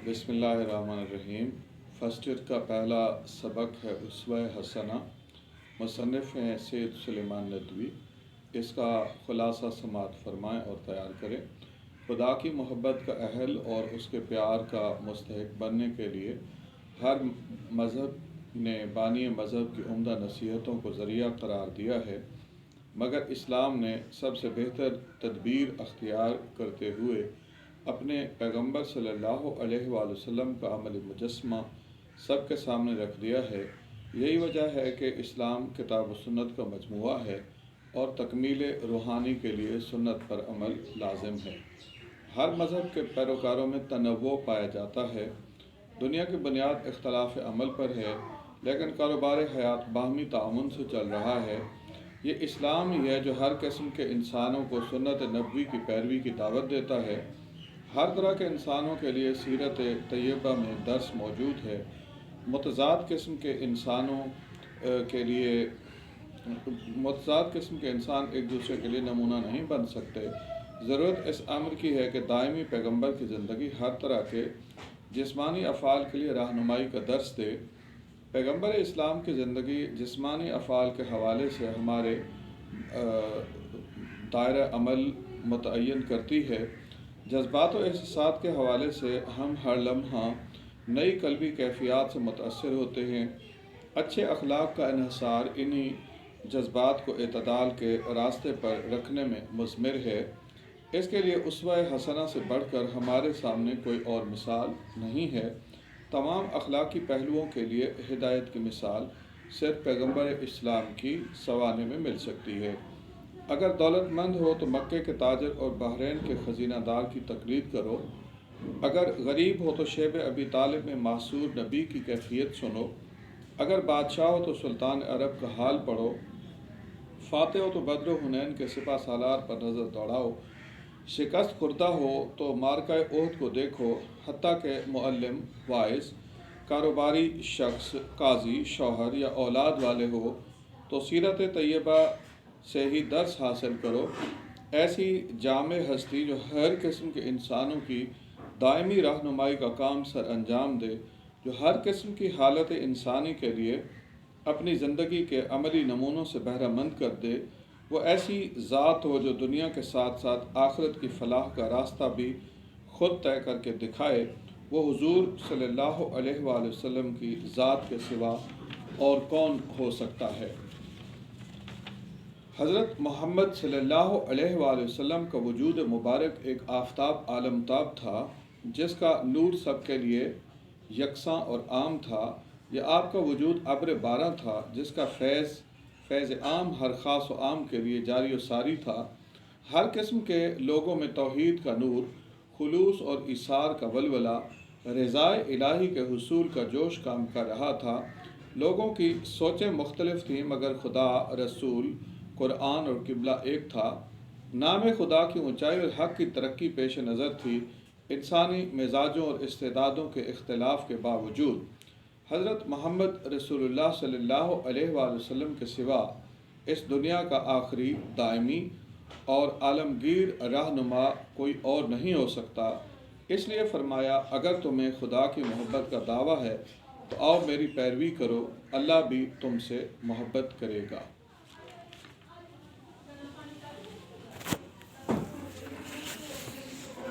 بسم اللہ الرحمن الرحیم۔ فرسٹ ایئر کا پہلا سبق ہے اسوہ حسنہ۔ مصنف ہیں سید سلیمان ندوی۔ اس کا خلاصہ سماعت فرمائیں اور تیار کریں۔ خدا کی محبت کا اہل اور اس کے پیار کا مستحق بننے کے لیے ہر مذہب نے بانی مذہب کی عمدہ نصیحتوں کو ذریعہ قرار دیا ہے، مگر اسلام نے سب سے بہتر تدبیر اختیار کرتے ہوئے اپنے پیغمبر صلی اللہ علیہ وآلہ وسلم کا عملی مجسمہ سب کے سامنے رکھ دیا ہے۔ یہی وجہ ہے کہ اسلام کتاب و سنت کا مجموعہ ہے اور تکمیل روحانی کے لیے سنت پر عمل لازم ہے۔ ہر مذہب کے پیروکاروں میں تنوع پایا جاتا ہے۔ دنیا کی بنیاد اختلاف عمل پر ہے، لیکن کاروبار حیات باہمی تعاون سے چل رہا ہے۔ یہ اسلام ہی ہے جو ہر قسم کے انسانوں کو سنت نبوی کی پیروی کی دعوت دیتا ہے۔ ہر طرح کے انسانوں کے لیے سیرت طیبہ میں درس موجود ہے۔ متضاد قسم کے انسان ایک دوسرے کے لیے نمونہ نہیں بن سکتے۔ ضرورت اس امر کی ہے کہ دائمی پیغمبر کی زندگی ہر طرح کے جسمانی افعال کے لیے رہنمائی کا درس دے۔ پیغمبر اسلام کی زندگی جسمانی افعال کے حوالے سے ہمارے دائرہ عمل متعین کرتی ہے۔ جذبات و احساسات کے حوالے سے ہم ہر لمحہ نئی قلبی کیفیات سے متاثر ہوتے ہیں۔ اچھے اخلاق کا انحصار انہی جذبات کو اعتدال کے راستے پر رکھنے میں مثمر ہے۔ اس کے لیے اسوہ حسنہ سے بڑھ کر ہمارے سامنے کوئی اور مثال نہیں ہے۔ تمام اخلاقی پہلوؤں کے لیے ہدایت کی مثال صرف پیغمبر اسلام کی سوانح میں مل سکتی ہے۔ اگر دولت مند ہو تو مکے کے تاجر اور بحرین کے خزینہ دار کی تقلید کرو۔ اگر غریب ہو تو شیب ابی طالب میں محصور نبی کی کیفیت سنو۔ اگر بادشاہ ہو تو سلطان عرب کا حال پڑھو۔ فاتح ہو تو بدر و حنین کے سپہ سالار پر نظر دوڑاؤ۔ شکست خوردہ ہو تو معرکہ احد کو دیکھو۔ حتیٰ کہ معلم، واعظ، کاروباری شخص، قاضی، شوہر یا اولاد والے ہو تو سیرت طیبہ سے ہی درس حاصل کرو۔ ایسی جامع ہستی جو ہر قسم کے انسانوں کی دائمی رہنمائی کا کام سر انجام دے، جو ہر قسم کی حالت انسانی کے لیے اپنی زندگی کے عملی نمونوں سے بہرہ مند کر دے، وہ ایسی ذات ہو جو دنیا کے ساتھ ساتھ آخرت کی فلاح کا راستہ بھی خود طے کر کے دکھائے۔ وہ حضور صلی اللہ علیہ وآلہ وسلم کی ذات کے سوا اور کون ہو سکتا ہے؟ حضرت محمد صلی اللہ علیہ وآلہ وسلم کا وجود مبارک ایک آفتاب عالمتاب تھا، جس کا نور سب کے لیے یکساں اور عام تھا۔ یہ آپ کا وجود ابر باراں تھا، جس کا فیض عام ہر خاص و عام کے لیے جاری و ساری تھا۔ ہر قسم کے لوگوں میں توحید کا نور، خلوص اور ایثار کا ولولہ، رضائے الہی کے حصول کا جوش کام کر رہا تھا۔ لوگوں کی سوچیں مختلف تھیں، مگر خدا، رسول، قرآن اور قبلہ ایک تھا۔ نام خدا کی اونچائی اور حق کی ترقی پیش نظر تھی، انسانی مزاجوں اور استعدادوں کے اختلاف کے باوجود۔ حضرت محمد رسول اللہ صلی اللہ علیہ وآلہ وسلم کے سوا اس دنیا کا آخری، دائمی اور عالمگیر رہنما کوئی اور نہیں ہو سکتا۔ اس لیے فرمایا، اگر تمہیں خدا کی محبت کا دعویٰ ہے تو آؤ میری پیروی کرو، اللہ بھی تم سے محبت کرے گا۔